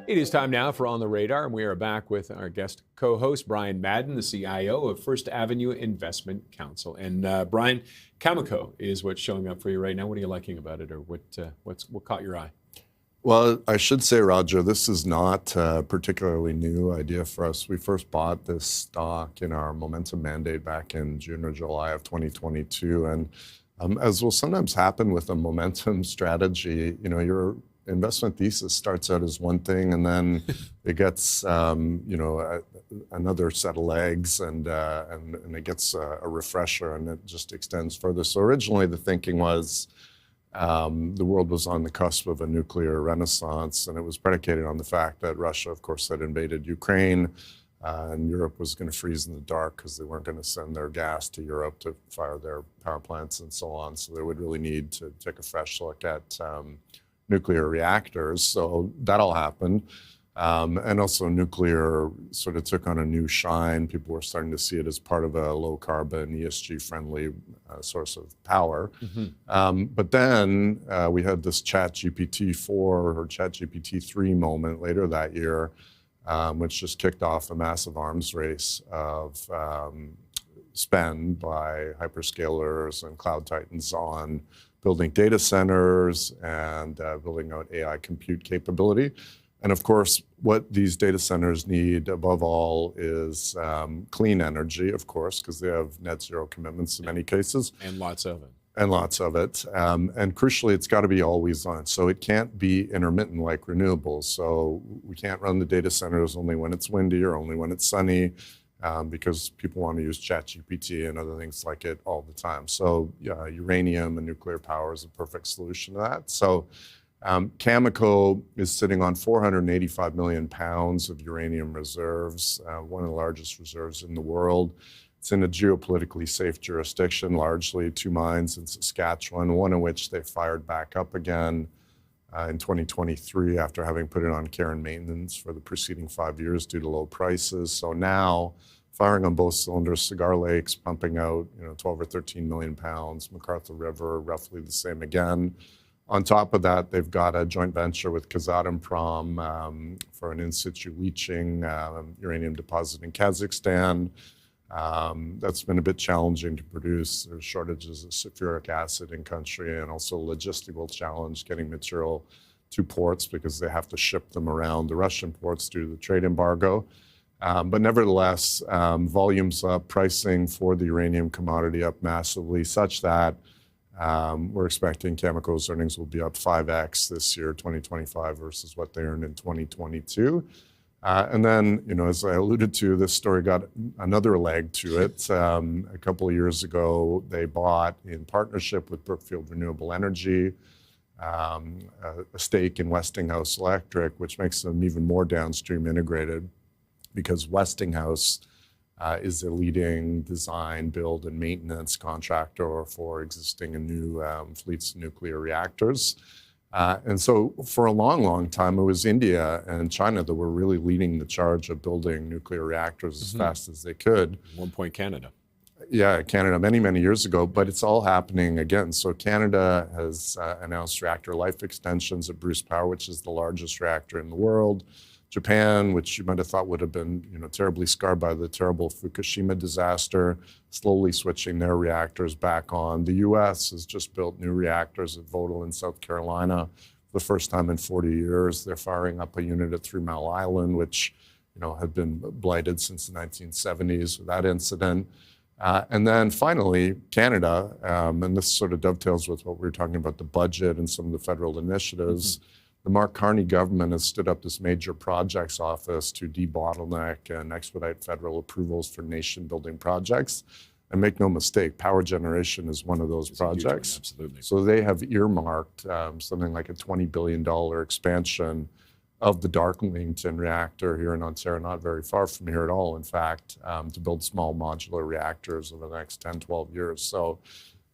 It is time now for On the Radar, and we are back with our guest co-host, Brian Madden, the CIO of First Avenue Investment Counsel. And Brian, Cameco is what's showing up for you right now. What are you liking about it, or what caught your eye? Well, I should say, Roger, this is not a particularly new idea for us. We first bought this stock in our momentum mandate back in June or July of 2022. And as will sometimes happen with a momentum strategy, your investment thesis starts out as one thing, and then it gets, another set of legs, and it gets a refresher, and it just extends further. So originally, the thinking was the world was on the cusp of a nuclear renaissance, and it was predicated on the fact that Russia, of course, had invaded Ukraine, and Europe was going to freeze in the dark because they weren't going to send their gas to Europe to fire their power plants and so on. So they would really need to take a fresh look at nuclear reactors. So that all happened. And also nuclear sort of took on a new shine. People were starting to see it as part of a low carbon, ESG friendly source of power. Mm-hmm. But then we had this ChatGPT-4 or ChatGPT-3 moment later that year, which just kicked off a massive arms race of spend by hyperscalers and cloud titans on building data centers and building out AI compute capability. And of course, what these data centers need above all is clean energy, of course, because they have net zero commitments in many cases. And lots of it. And lots of it. And crucially, it's got to be always on. So it can't be intermittent like renewables. So we can't run the data centers only when it's windy or only when it's sunny, because people want to use ChatGPT and other things like it all the time. So uranium and nuclear power is a perfect solution to that. So Cameco is sitting on 485 million pounds of uranium reserves, one of the largest reserves in the world. It's in a geopolitically safe jurisdiction, largely 2 mines in Saskatchewan, one of which they fired back up again in 2023 after having put it on care and maintenance for the preceding 5 years due to low prices. So now, firing on both cylinders, Cigar Lake's pumping out 12 or 13 million pounds, McArthur River, roughly the same again. On top of that, they've got a joint venture with Kazatomprom for an in-situ leaching uranium deposit in Kazakhstan. That's been a bit challenging to produce. There's shortages of sulfuric acid in country, and also logistical challenge getting material to ports because they have to ship them around the Russian ports due to the trade embargo. But nevertheless, volumes up, pricing for the uranium commodity up massively, such that we're expecting Cameco's earnings will be up 5x this year, 2025, versus what they earned in 2022. And then, as I alluded to, this story got another leg to it. A couple of years ago, they bought, in partnership with Brookfield Renewable Energy, a stake in Westinghouse Electric, which makes them even more downstream integrated, because Westinghouse is a leading design, build, and maintenance contractor for existing and new fleets of nuclear reactors. And so for a long, long time, it was India and China that were really leading the charge of building nuclear reactors as fast as they could. At one point, Canada. Yeah, Canada many, many years ago, but it's all happening again. So Canada has announced reactor life extensions at Bruce Power, which is the largest reactor in the world. Japan, which you might have thought would have been terribly scarred by the terrible Fukushima disaster, slowly switching their reactors back on. The U.S. has just built new reactors at Vogtle in South Carolina for the first time in 40 years. They're firing up a unit at 3 Mile Island, which had been blighted since the 1970s with that incident. And then finally, Canada, and this sort of dovetails with what we were talking about, the budget and some of the federal initiatives. The Mark Carney government has stood up this major projects office to debottleneck and expedite federal approvals for nation-building projects. And make no mistake, power generation is one of those projects. Absolutely. So they have earmarked something like a $20 billion expansion of the Darlington reactor here in Ontario, not very far from here at all, in fact, to build small modular reactors over the next 10, 12 years. So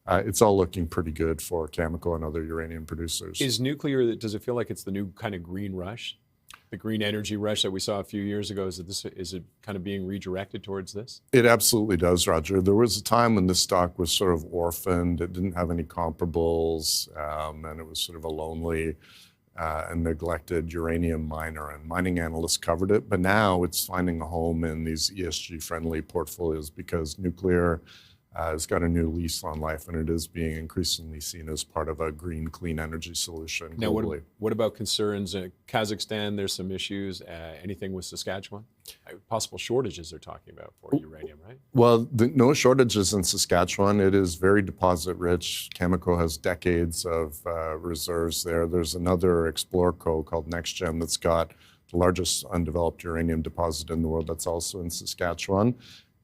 it's all looking pretty good for Cameco and other uranium producers. Is nuclear, does it feel like it's the new kind of green rush? The green energy rush that we saw a few years ago, is it kind of being redirected towards this? It absolutely does, Roger. There was a time when this stock was sort of orphaned. It didn't have any comparables, and it was sort of a lonely a neglected uranium miner, and mining analysts covered it. But now it's finding a home in these ESG-friendly portfolios because nuclear has got a new lease on life, and it is being increasingly seen as part of a green, clean energy solution globally. Now, what about concerns? Kazakhstan, there's some issues. Anything with Saskatchewan? Possible shortages they're talking about for uranium, right? Well, no shortages in Saskatchewan. It is very deposit rich. Cameco has decades of reserves there. There's another Explorco called NextGen that's got the largest undeveloped uranium deposit in the world that's also in Saskatchewan.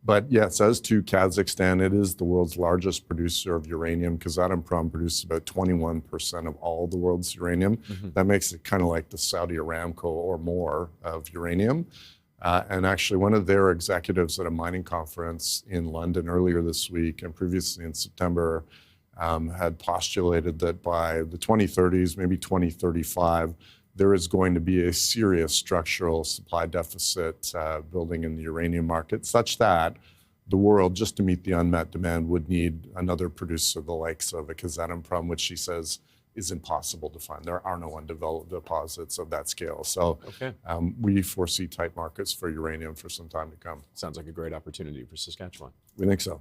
But yes, as to Kazakhstan, it is the world's largest producer of uranium. Kazatomprom produces about 21% of all the world's uranium. Mm-hmm. That makes it kind of like the Saudi Aramco or more of uranium. And actually, one of their executives at a mining conference in London earlier this week and previously in September had postulated that by the 2030s, maybe 2035, there is going to be a serious structural supply deficit building in the uranium market, such that the world, just to meet the unmet demand, would need another producer, the likes of a Kazatomprom, which she says is impossible to find. There are no undeveloped deposits of that scale. So we foresee tight markets for uranium for some time to come. Sounds like a great opportunity for Saskatchewan. We think so.